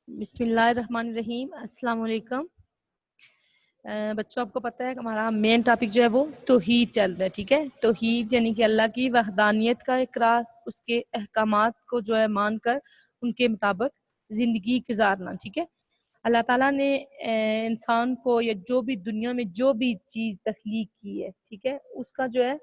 بسم اللہ الرحمن الرحیم۔ السلام علیکم بچوں، آپ کو پتہ ہے کہ ہمارا مین ٹاپک جو ہے وہ توحید چل رہا ہے، ٹھیک ہے۔ توحید یعنی کہ اللہ کی وحدانیت کا اقرار، اس کے احکامات کو جو ہے مان کر ان کے مطابق زندگی گزارنا، ٹھیک ہے۔ اللہ تعالیٰ نے انسان کو یا جو بھی دنیا میں جو بھی چیز تخلیق کی ہے، ٹھیک ہے، اس کا جو ہے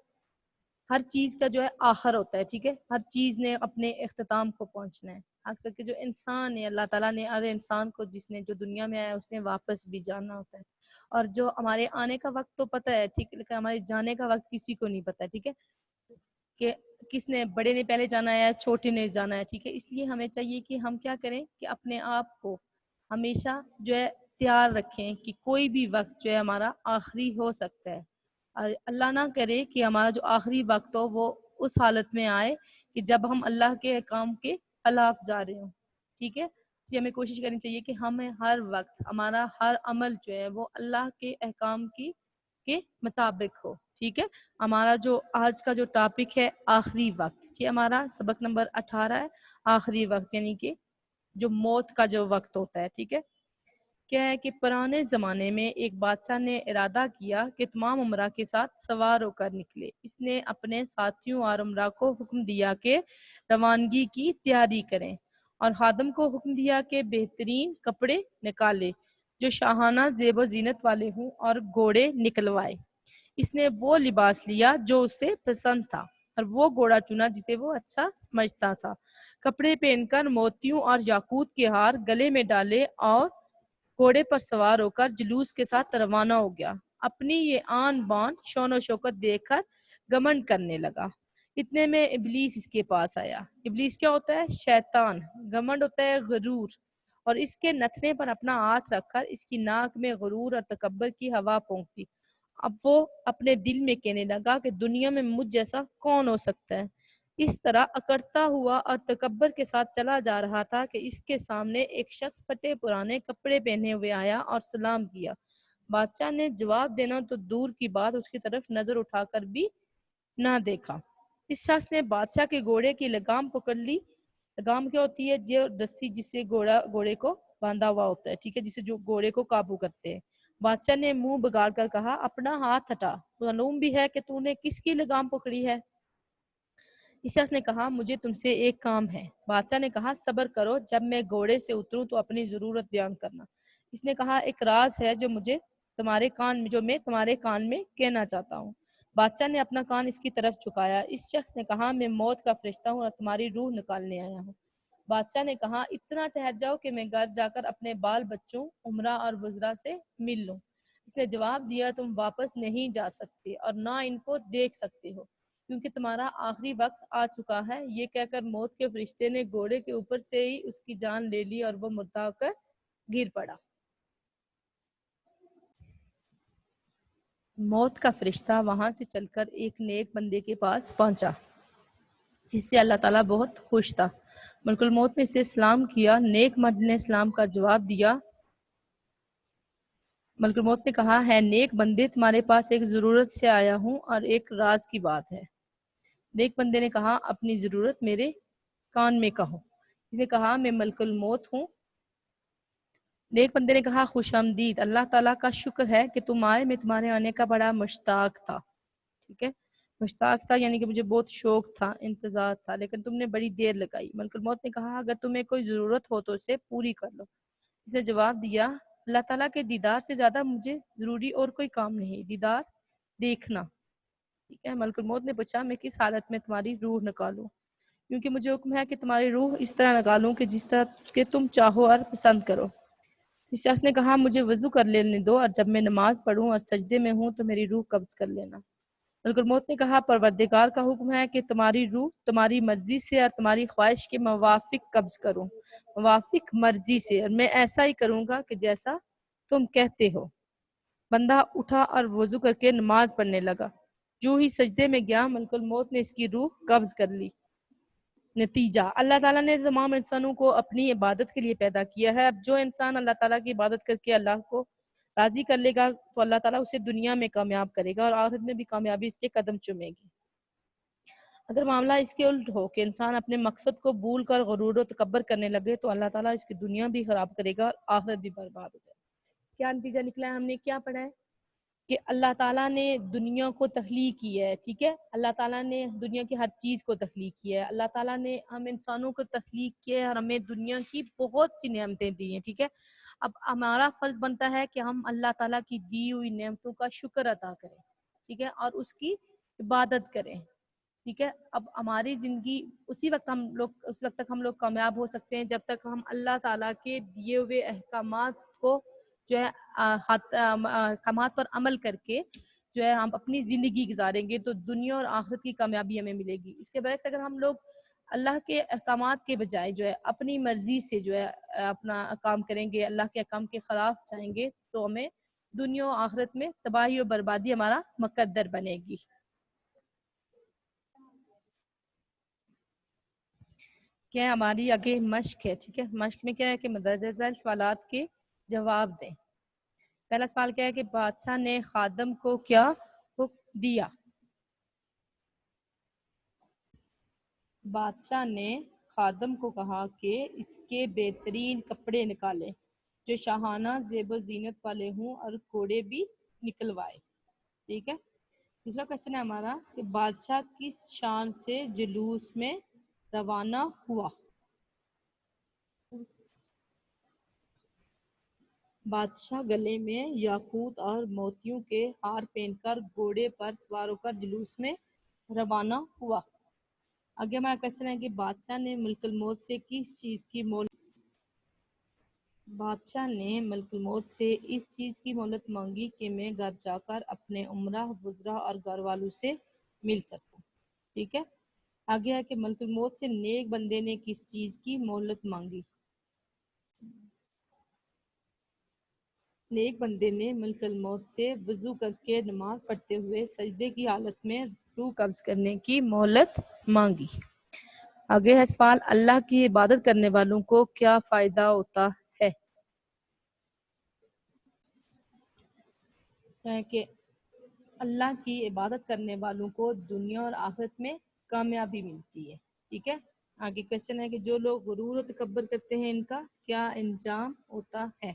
ہر چیز کا جو ہے آخر ہوتا ہے، ٹھیک ہے۔ ہر چیز نے اپنے اختتام کو پہنچنا ہے، خاص کر کے جو انسان ہے، اللہ تعالیٰ نے ہر انسان کو جس نے جو دنیا میں آیا اس نے واپس بھی جانا ہوتا ہے، اور جو ہمارے آنے کا وقت تو پتہ ہے، ٹھیک ہے، لیکن ہمارے جانے کا وقت کسی کو نہیں پتہ، ٹھیک ہے، کہ کس نے بڑے نے پہلے جانا ہے یا چھوٹے نے جانا ہے، ٹھیک ہے۔ اس لیے ہمیں چاہیے کہ ہم کیا کریں کہ اپنے آپ کو ہمیشہ جو ہے تیار رکھیں کہ کوئی بھی وقت جو ہے ہمارا آخری ہو سکتا ہے، اور اللہ نہ کرے کہ ہمارا جو آخری وقت ہو وہ اس حالت میں آئے کہ جب ہم اللہ کے احکام کے خلاف جا رہے ہوں، ٹھیک ہے۔ اس لیے ہمیں کوشش کرنی چاہیے کہ ہمیں ہر وقت ہمارا ہر عمل جو ہے وہ اللہ کے احکام کے مطابق ہو، ٹھیک ہے۔ ہمارا جو آج کا جو ٹاپک ہے آخری وقت، یہ ہمارا سبق نمبر 18 ہے، آخری وقت یعنی کہ جو موت کا جو وقت ہوتا ہے، ٹھیک ہے۔ کیا ہے کہ پرانے زمانے میں ایک بادشاہ نے ارادہ کیا کہ تمام امراء کے ساتھ سوار ہو کر نکلے۔ اس نے اپنے ساتھیوں اور امراء کو حکم دیا کہ روانگی کی تیاری کریں، اور خادم کو حکم دیا کہ بہترین کپڑے نکالے جو شاہانہ زیب و زینت والے ہوں، اور گھوڑے نکلوائے۔ اس نے وہ لباس لیا جو اسے پسند تھا، اور وہ گھوڑا چنا جسے وہ اچھا سمجھتا تھا۔ کپڑے پہن کر موتیوں اور یاقوت کے ہار گلے میں ڈالے اور گھوڑے پر سوار ہو کر جلوس کے ساتھ روانہ ہو گیا۔ اپنی یہ آن بان شون و شوکت دیکھ کر گمنڈ کرنے لگا۔ اتنے میں ابلیس اس کے پاس آیا۔ ابلیس کیا ہوتا ہے؟ شیطان۔ گمنڈ ہوتا ہے غرور، اور اس کے نتنے پر اپنا ہاتھ رکھ کر اس کی ناک میں غرور اور تکبر کی ہوا پھونکتی۔ اب وہ اپنے دل میں کہنے لگا کہ دنیا میں مجھ جیسا کون ہو سکتا ہے۔ اس طرح اکڑتا ہوا اور تکبر کے ساتھ چلا جا رہا تھا کہ اس کے سامنے ایک شخص پھٹے پرانے کپڑے پہنے ہوئے آیا اور سلام کیا۔ بادشاہ نے جواب دینا تو دور کی بات اس کی طرف نظر اٹھا کر بھی نہ دیکھا۔ اس شخص نے بادشاہ کے گھوڑے کی لگام پکڑ لی۔ لگام کیا ہوتی ہے؟ جو رسی جس سے گھوڑے کو باندھا ہوا ہوتا ہے، ٹھیک ہے، جسے جو گھوڑے کو قابو کرتے ہیں۔ بادشاہ نے منہ بگاڑ کر کہا، اپنا ہاتھ ہٹا، معلوم بھی ہے کہ تو نے کس کی لگام پکڑی ہے؟ اس شخص نے کہا، مجھے تم سے ایک کام ہے۔ بادشاہ نے کہا، صبر کرو، جب میں گھوڑے سے اتروں تو اپنی ضرورت بیان کرنا۔ اس نے کہا، ایک راز ہے جو میں تمہارے کان میں کہنا چاہتا ہوں۔ بادشاہ نے اپنا کان اس کی طرف جھکایا۔ اس شخص نے کہا، میں موت کا فرشتہ ہوں اور تمہاری روح نکالنے آیا ہوں۔ بادشاہ نے کہا، اتنا ٹھہر جاؤ کہ میں گھر جا کر اپنے بال بچوں، امراء اور وزراء سے مل لوں۔ اس نے جواب دیا، تم واپس نہیں جا سکتے اور نہ ان کو دیکھ سکتے ہو، کیونکہ تمہارا آخری وقت آ چکا ہے۔ یہ کہہ کر موت کے فرشتے نے گھوڑے کے اوپر سے ہی اس کی جان لے لی اور وہ مردہ ہو کر گر پڑا۔ موت کا فرشتہ وہاں سے چل کر ایک نیک بندے کے پاس پہنچا جس سے اللہ تعالیٰ بہت خوش تھا۔ ملک الموت نے اسے سلام کیا۔ نیک مرد نے سلام کا جواب دیا۔ ملک الموت نے کہا، ہے نیک بندے، تمہارے پاس ایک ضرورت سے آیا ہوں اور ایک راز کی بات ہے۔ نیک بندے نے کہا، اپنی ضرورت میرے کان میں کہو۔ اس نے کہا، میں ملک الموت ہوں۔ نیک بندے نے کہا، خوش آمدید، اللہ تعالیٰ کا شکر ہے کہ تم آئے، میں تمہارے آنے کا بڑا مشتاق تھا، ٹھیک ہے۔ مشتاق تھا یعنی کہ مجھے بہت شوق تھا، انتظار تھا، لیکن تم نے بڑی دیر لگائی۔ ملک الموت نے کہا، اگر تمہیں کوئی ضرورت ہو تو اسے پوری کر لو۔ اس نے جواب دیا، اللہ تعالیٰ کے دیدار سے زیادہ مجھے ضروری اور کوئی کام نہیں، دیدار دیکھنا، ٹھیک ہے۔ ملک الموت نے پوچھا، میں کس حالت میں تمہاری روح نکالوں؟ کیونکہ مجھے حکم ہے کہ تمہاری روح اس طرح نکالوں کہ جس طرح کہ تم چاہو اور پسند کرو۔ اس شخص نے کہا، مجھے وضو کر لینے دو، اور جب میں نماز پڑھوں اور سجدے میں ہوں تو میری روح قبض کر لینا۔ ملک الموت نے کہا، پروردگار کا حکم ہے کہ تمہاری روح تمہاری مرضی سے اور تمہاری خواہش کے موافق قبض کروں، موافق مرضی سے، اور میں ایسا ہی کروں گا کہ جیسا تم کہتے ہو۔ بندہ اٹھا اور وضو کر کے نماز پڑھنے لگا۔ جو ہی سجدے میں گیا، ملک الموت نے اس کی روح قبض کر لی۔ نتیجہ، اللہ تعالیٰ نے تمام انسانوں کو اپنی عبادت کے لیے پیدا کیا ہے۔ اب جو انسان اللہ تعالیٰ کی عبادت کر کے اللہ کو راضی کر لے گا تو اللہ تعالیٰ اسے دنیا میں کامیاب کرے گا، اور آخرت میں بھی کامیابی اس کے قدم چومے گی۔ اگر معاملہ اس کے الٹ ہو کہ انسان اپنے مقصد کو بھول کر غرور و تکبر کرنے لگے تو اللہ تعالیٰ اس کی دنیا بھی خراب کرے گا اور آخرت بھی برباد ہو جائے. کیا نتیجہ نکلا ہے؟ ہم نے کیا پڑھا ہے کہ اللہ تعالیٰ نے دنیا کو تخلیق کی ہے. ٹھیک ہے, اللہ تعالیٰ نے دنیا کی ہر چیز کو تخلیق کیا ہے. اللہ تعالیٰ نے ہم انسانوں کو تخلیق کیا ہے اور ہمیں دنیا کی بہت سی نعمتیں دی ہیں. ٹھیک ہے, اب ہمارا فرض بنتا ہے کہ ہم اللہ تعالیٰ کی دی ہوئی نعمتوں کا شکر ادا کریں. ٹھیک ہے, اور اس کی عبادت کریں. ٹھیک ہے, اب ہماری زندگی اس وقت تک ہم لوگ کامیاب ہو سکتے ہیں جب تک ہم اللہ تعالیٰ کے دیے ہوئے احکامات کو جو ہے احکامات پر عمل کر کے جو ہے ہم اپنی زندگی گزاریں گے تو دنیا اور آخرت کی کامیابی ہمیں ملے گی. اس کے برعکس اگر ہم لوگ اللہ کے احکامات کے بجائے جو ہے اپنی مرضی سے جو ہے اپنا کام کریں گے, اللہ کے احکام کے خلاف جائیں گے تو ہمیں دنیا و آخرت میں تباہی و بربادی ہمارا مقدر بنے گی. کیا ہماری آگے مشق ہے. ٹھیک ہے, مشق میں کیا ہے کہ مدرجہ ذیل سوالات کے جواب دیں. پہلا سوال کیا ہے کہ بادشاہ نے خادم کو کیا حکم دیا. بادشاہ نے خادم کو کہا کہ اس کے بہترین کپڑے نکالے جو شاہانہ زیب و زینت والے ہوں اور گھوڑے بھی نکلوائے. ٹھیک ہے, دوسرا کوشچن ہے ہمارا کہ بادشاہ کس شان سے جلوس میں روانہ ہوا. بادشاہ گلے میں یاقوت اور موتیوں کے ہار پہن کر گھوڑے پر سوار ہو کر جلوس میں روانہ ہوا. آگے ہمارا کوشچن ہے کہ بادشاہ نے ملک الموت سے کس چیز کی اس چیز کی مہلت مانگی کہ میں گھر جا کر اپنے عمرہ وزراء اور گھر والوں سے مل سکوں. ٹھیک ہے, آگے ہے کہ ملک الموت سے نیک بندے نے کس چیز کی مہلت مانگی. نیک بندے نے ملک الموت سے وضو کر کے نماز پڑھتے ہوئے سجدے کی حالت میں روح قبض کرنے کی مہلت مانگی. آگے ہے سوال, اللہ کی عبادت کرنے والوں کو کیا فائدہ ہوتا ہے. کہ اللہ کی عبادت کرنے والوں کو دنیا اور آخرت میں کامیابی ملتی ہے. ٹھیک ہے, آگے کوشچن ہے کہ جو لوگ غرور و تکبر کرتے ہیں ان کا کیا انجام ہوتا ہے.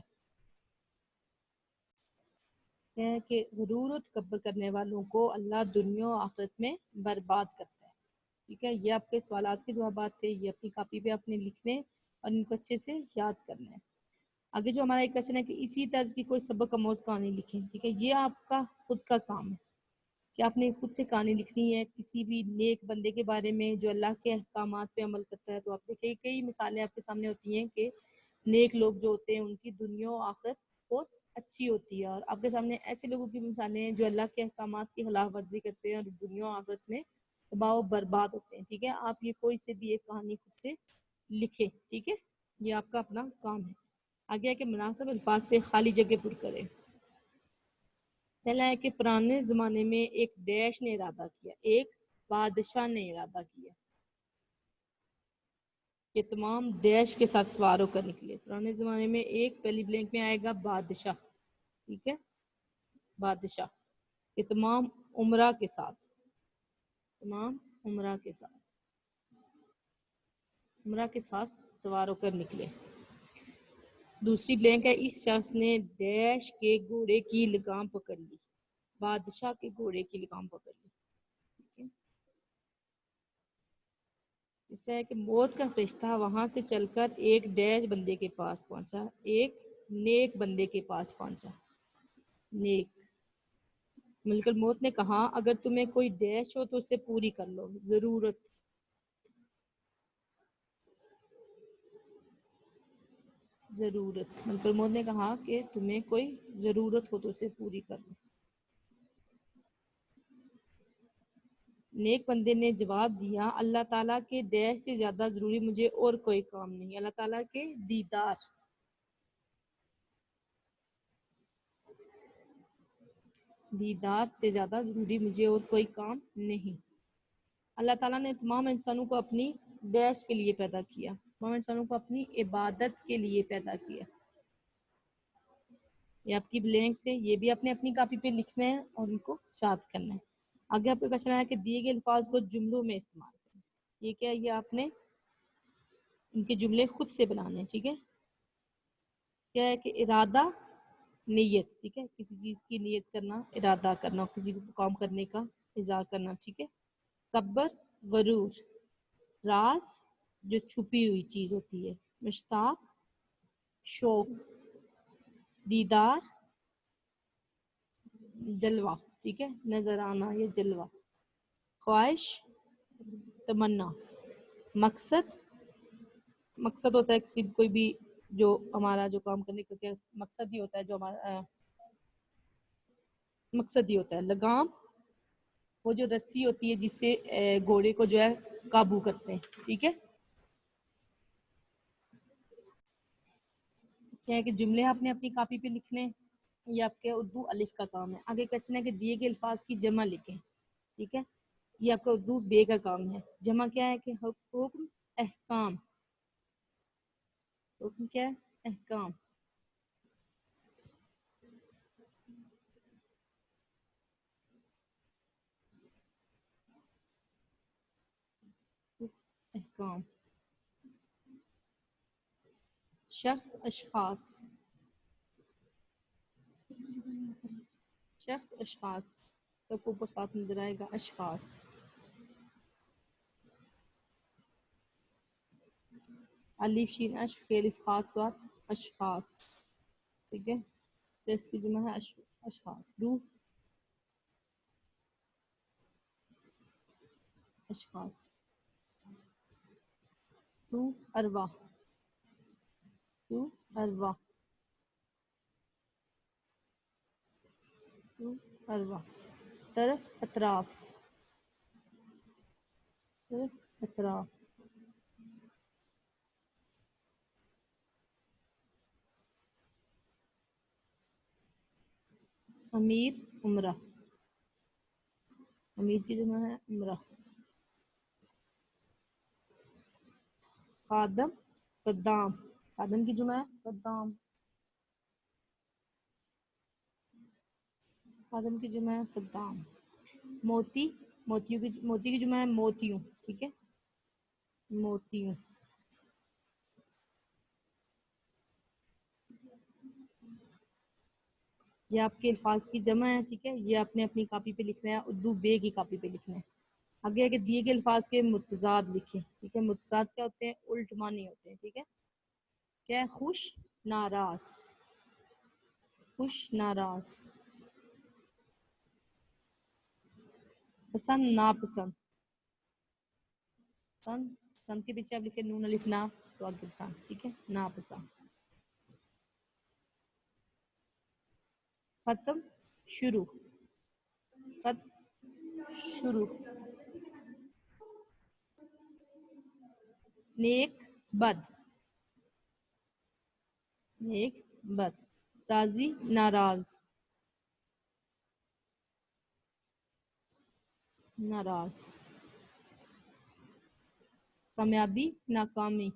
کہ غرور و تکبر کرنے والوں کو اللہ دنیا و آخرت میں برباد کرتا ہے. ٹھیک ہے, یہ آپ کے سوالات کے جوابات تھے, یہ اپنی کاپی پہ آپ نے لکھنے اور ان کو اچھے سے یاد کرنا ہے. آگے جو ہمارا ایک کوشچن ہے کہ اسی طرز کی کوئی سبق آموز کہانی لکھیں. ٹھیک ہے, یہ آپ کا خود کا کام ہے کہ آپ نے خود سے کہانی لکھنی ہے کسی بھی نیک بندے کے بارے میں جو اللہ کے احکامات پہ عمل کرتا ہے. تو آپ دیکھیں کئی مثالیں آپ کے سامنے ہوتی ہیں کہ نیک لوگ جو ہوتے ہیں ان کی دنیا و آخرت بہت اچھی ہوتی ہے, اور آپ کے سامنے ایسے لوگوں کی مثالیں ہیں جو اللہ کے احکامات کی خلاف ورزی کرتے ہیں اور دنیا و آخرت میں تباہ و برباد ہوتے ہیں. ٹھیک ہے, آپ یہ کوئی سے بھی ایک کہانی خود سے لکھیں. ٹھیک ہے, یہ آپ کا اپنا کام ہے. آگے ہے کہ مناسب الفاظ سے خالی جگہ پر کریں. پہلا ہے کہ پرانے زمانے میں ایک ڈیش نے ارادہ کیا, ایک بادشاہ نے ارادہ کیا کہ تمام ڈیش کے ساتھ سوار ہو کر نکلے. پرانے زمانے میں ایک پہلی بلینک میں آئے گا بادشاہ. ٹھیک ہے, بادشاہ کہ تمام عمرہ کے ساتھ سوار ہو کر نکلے. دوسری بلینک ہے اس شخص نے ڈیش کے گھوڑے کی لگام پکڑ لی. بادشاہ کے گھوڑے کی لگام پکڑ لی. اس طرح کہ موت کا فرشتہ وہاں سے چل کر ایک ڈیش بندے کے پاس پہنچا, ایک نیک بندے کے پاس پہنچا. نیک ملک الموت نے کہا اگر تمہیں کوئی ڈیش ہو تو اسے پوری کر لو. ضرورت ملک الموت نے کہا کہ تمہیں کوئی ضرورت ہو تو اسے پوری کر لو. نیک بندے نے جواب دیا اللہ تعالیٰ کے ڈیش سے زیادہ ضروری مجھے اور کوئی کام نہیں. اللہ تعالیٰ کے دیدار سے زیادہ ضروری مجھے اور کوئی کام نہیں. اللہ تعالیٰ نے تمام انسانوں کو اپنی ڈیش کے لیے پیدا کیا, تمام انسانوں کو اپنی عبادت کے لیے پیدا کیا. یہ آپ کی بلینک سے, یہ بھی اپنے اپنی کاپی پہ لکھنا ہے اور ان کو یاد کرنا ہے. آگے آپ کو کہنا ہے کہ دیے گئے الفاظ کو جملوں میں استعمال کریں. یہ کیا ہے؟ یہ آپ نے ان کے جملے خود سے بنانے ہیں. ٹھیک ہے. کیا ہے کہ ارادہ نیت. ٹھیک ہے. کسی چیز کی نیت کرنا، ارادہ کرنا، کسی کو کام کرنے کا اظہار کرنا. ٹھیک ہے. کبر غرور، راز جو چھپی ہوئی چیز ہوتی ہے. مشتاق شوق، دیدار جلوہ. ٹھیک ہے. نظر آنا یا جلوہ. خواہش تمنا. مقصد، مقصد ہوتا ہے کسی کوئی بھی جو ہمارا جو کام کرنے کا کیا مقصد ہی ہوتا ہے، جو ہمارا مقصد ہی ہوتا ہے. لگام وہ جو رسی ہوتی ہے جس سے گھوڑے کو جو ہے قابو کرتے ہیں. ٹھیک ہے. کیا ہے کہ جملے آپ نے اپنی کاپی پہ لکھنے، یہ آپ کے اردو الف کا کام ہے. آگے کوشچن ہے کہ دیے گئے الفاظ کی جمع لکھیں. ٹھیک ہے. یہ آپ کا اردو بے کا کام ہے. جمع کیا ہے کہ حکم احکام. حکم کیا ہے؟ احکام. احکام. شخص اشخاص. شخص اشخاص تو اوپر ساتھ نظر آئے گا اشخاص. الف شین اش خیلف خاص وات اشخاص. ٹھیک ہے. تو اس کی جمع ہے اشخاص. روح اشخاص. روح ارواح. روح ارواح. روح ارواح. طرف اطراف. طرف اطراف. امیر عمرہ. امیر کی جمع ہے عمرہ. خادم خدام. خادم کی جمع ہے خدام. خادم کی جمع ہے خدام. موتی، موتی کی جمع ہے موتیوں. ٹھیک ہے. موتیوں. یہ آپ کے الفاظ کی جمع ہے. ٹھیک ہے. یہ آپ نے اپنی کاپی پہ لکھنا ہے، اردو بے کی کاپی پہ لکھنا ہے. آگے آگے دیے گئے الفاظ کے متضاد لکھیں. ٹھیک ہے. متضاد کیا ہوتے ہیں؟ الٹ معنی ہوتے ہیں. ٹھیک ہے. کیا ہے؟ خوش ناراض. خوش ناراض. پسند ناپسند. پسند، پسند کے پیچھے آپ لکھیں نون الف نا تو آگے پسند. ٹھیک ہے. ناپسند. ختم شروع. ختم شروع. نیک بد. نیک بد. راضی ناراض. ناراض. کامیابی ناکامی.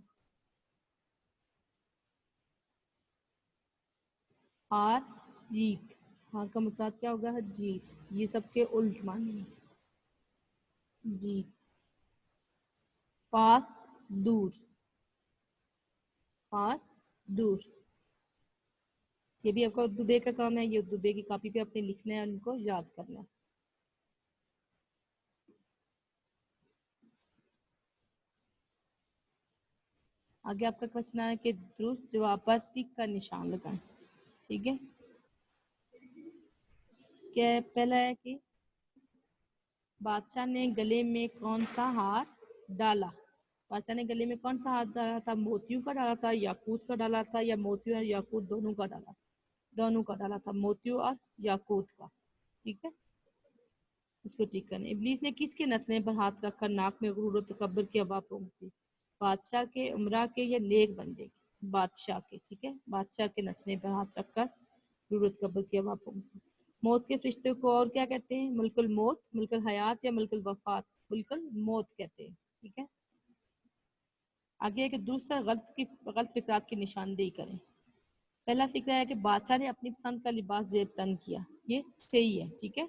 ہار جیت. ہار کا مطلب کیا ہوگا؟ جیت. یہ سب کے الٹ معنی ہیں. جیت. پاس دور. پاس دور. یہ بھی آپ کا اردو بے کا کام ہے. یہ اردو بے کی کاپی پہ اپنے لکھنا ہے اور ان کو یاد کرنا ہے. آگے آپ کا کوشچن ہے کہ درست جواب پر ٹک کا نشان لگائیں. ٹھیک ہے. کیا ہے؟ پہلا ہے کہ بادشاہ نے گلے میں کون سا ہار ڈالا. بادشاہ نے گلے میں کون سا ہار ڈالا تھا؟ موتیوں کا ڈالا تھا، یاقوت کا ڈالا تھا، یا موتیوں اور یاقوت دونوں کا ڈالا. دونوں کا ڈالا تھا، موتیوں اور یاقوت کا. ٹھیک ہے. اس کو ٹھیک کرنا. ابلیس نے کس کے نتنے پر ہاتھ رکھ کر ناک میں غرور و تکبر کی ہوا پھونک دی؟ بادشاہ کے، عمرہ کے، یا نیک بندے کے؟ بادشاہ کے. ٹھیک ہے. بادشاہ کے نتنے پر ہاتھ رکھ کر غرور و تکبر کی ہوا پھونک دی. موت کے فرشتے کو اور کیا کہتے ہیں؟ ملک الموت، ملک الحیات، یا ملک الوفات؟ ملک الموت کہتے ہیں. ٹھیک ہے. آگے ہے کہ درست اور غلط فکرات کی نشاندہی کریں. پہلا فکرہ ہے کہ بادشاہ نے اپنی پسند کا لباس زیب تن کیا. یہ صحیح ہے. ٹھیک ہے.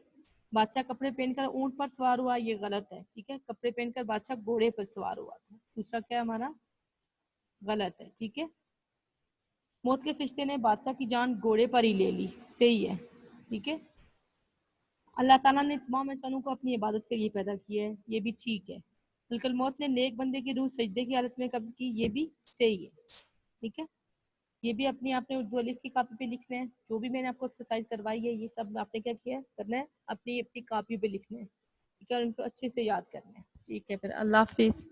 بادشاہ کپڑے پہن کر اونٹ پر سوار ہوا، یہ غلط ہے، ٹھیک ہے. کپڑے پہن کر بادشاہ گھوڑے پر سوار ہوا تھا. دوسرا کیا ہمارا غلط ہے، ٹھیک ہے. موت کے فرشتے نے بادشاہ کی جان گھوڑے پر ہی لے لی، صحیح ہے، ٹھیک ہے. اللہ تعالیٰ نے تمام انسانوں کو اپنی عبادت کے لیے پیدا کیا ہے، یہ بھی ٹھیک ہے. ملک الموت نے نیک بندے کی روح سجدے کی حالت میں قبض کی، یہ بھی صحیح ہے، ٹھیک ہے. یہ بھی اپنی آپ نے اردو الف کی کاپی پہ لکھنا ہے. جو بھی میں نے آپ کو ایکسرسائز کروائی ہے یہ سب آپ نے کیا کیا ہے، کرنا ہے، اپنی کاپی پہ لکھنا ہے، ٹھیک ہے. ان کو اچھے سے یاد کرنا ہے. ٹھیک ہے، پھر اللہ حافظ.